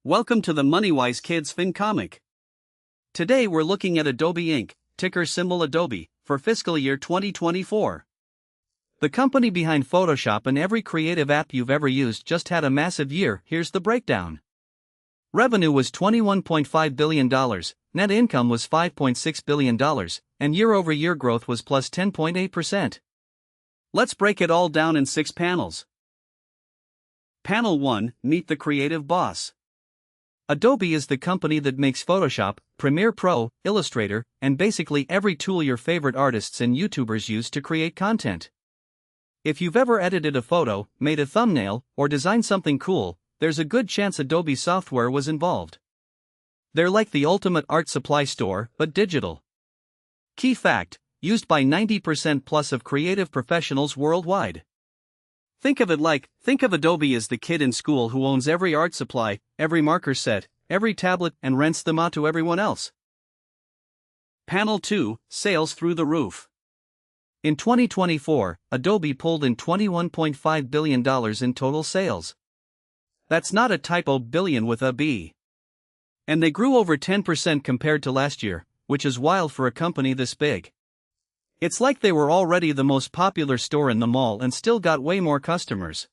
Welcome to the MoneyWise Kids FinComic. Today we're looking at Adobe Inc., ticker symbol Adobe, for fiscal year 2024. The company behind Photoshop and every creative app you've ever used just had a massive year. Here's the breakdown. Revenue was $21.5 billion, net income was $5.6 billion, and year-over-year growth was plus 10.8%. Let's break it all down in 6 panels. Panel 1, Meet the Creative Boss. Adobe is the company that makes Photoshop, Premiere Pro, Illustrator, and basically every tool your favorite artists and YouTubers use to create content. If you've ever edited a photo, made a thumbnail, or designed something cool, there's a good chance Adobe software was involved. They're like the ultimate art supply store, but digital. Key fact: used by 90% plus of creative professionals worldwide. Think of Adobe as the kid in school who owns every art supply, every marker set, every tablet, and rents them out to everyone else. Panel 2, Sales through the roof. In 2024, Adobe pulled in $21.5 billion in total sales. That's not a typo, billion with a B. And they grew over 10% compared to last year, which is wild for a company this big. It's like they were already the most popular store in the mall and still got way more customers.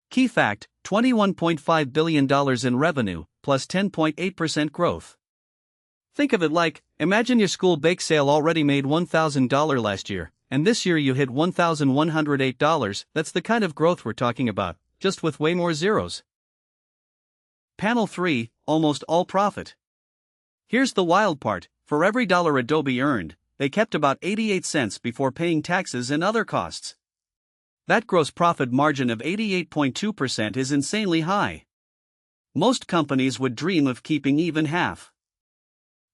Key fact: $21.5 billion in revenue, plus 10.8% growth. Think of it like, imagine your school bake sale already made $1,000 last year, and this year you hit $1,108. That's the kind of growth we're talking about, just with way more zeros. Panel 3, Almost all profit. Here's the wild part: for every dollar Adobe earned, they kept about 88 cents before paying taxes and other costs. That gross profit margin of 88.2% is insanely high. Most companies would dream of keeping even half.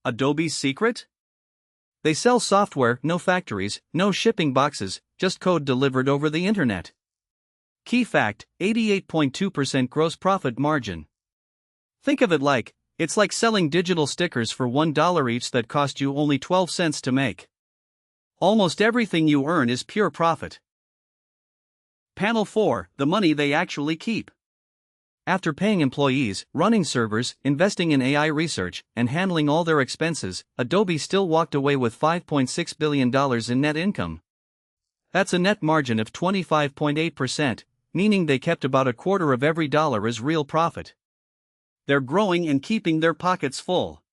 Adobe's secret? They sell software, no factories, no shipping boxes, just code delivered over the internet. Key fact: 88.2% gross profit margin. Think of it like, it's like selling digital stickers for $1 each that cost you only 12 cents to make. Almost everything you earn is pure profit. Panel 4, The money they actually keep. After paying employees, running servers, investing in AI research, and handling all their expenses, Adobe still walked away with $5.6 billion in net income. That's a net margin of 25.8%, meaning they kept about a quarter of every dollar as real profit. They're growing and keeping their pockets full.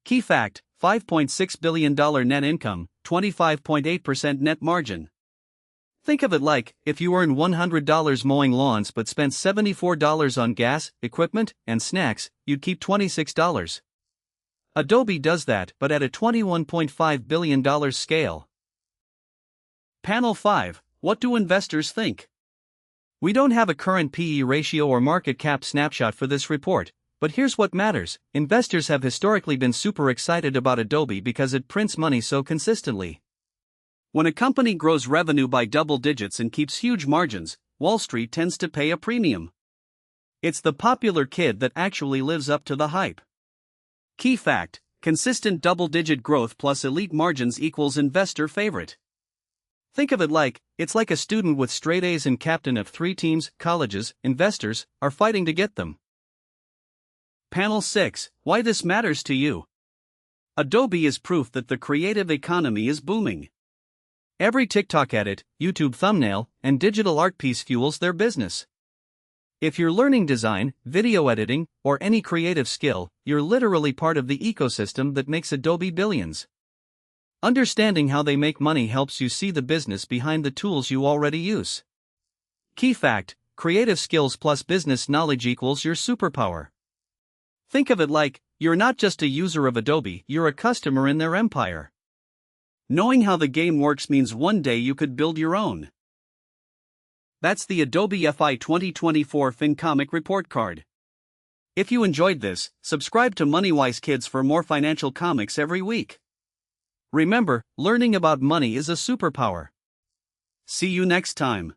Key fact: $5.6 billion net income, 25.8% net margin. Think of it like, if you earn $100 mowing lawns but spent $74 on gas, equipment, and snacks, you'd keep $26. Adobe does that, but at a $21.5 billion scale. Panel 5, What do investors think? We don't have a current PE ratio or market cap snapshot for this report, but here's what matters: investors have historically been super excited about Adobe because it prints money so consistently. When a company grows revenue by double digits and keeps huge margins, Wall Street tends to pay a premium. It's the popular kid that actually lives up to the hype. Key fact: consistent double-digit growth plus elite margins equals investor favorite. Think of it like, it's like a student with straight A's and captain of 3 teams, colleges, investors, are fighting to get them. Panel 6, Why this matters to you. Adobe is proof that the creative economy is booming. Every TikTok edit, YouTube thumbnail, and digital art piece fuels their business. If you're learning design, video editing, or any creative skill, you're literally part of the ecosystem that makes Adobe billions. Understanding how they make money helps you see the business behind the tools you already use. Key fact: creative skills plus business knowledge equals your superpower. Think of it like, you're not just a user of Adobe, you're a customer in their empire. Knowing how the game works means one day you could build your own. That's the Adobe FY2024 FinComic report card. If you enjoyed this, subscribe to MoneyWise Kids for more financial comics every week. Remember, learning about money is a superpower. See you next time.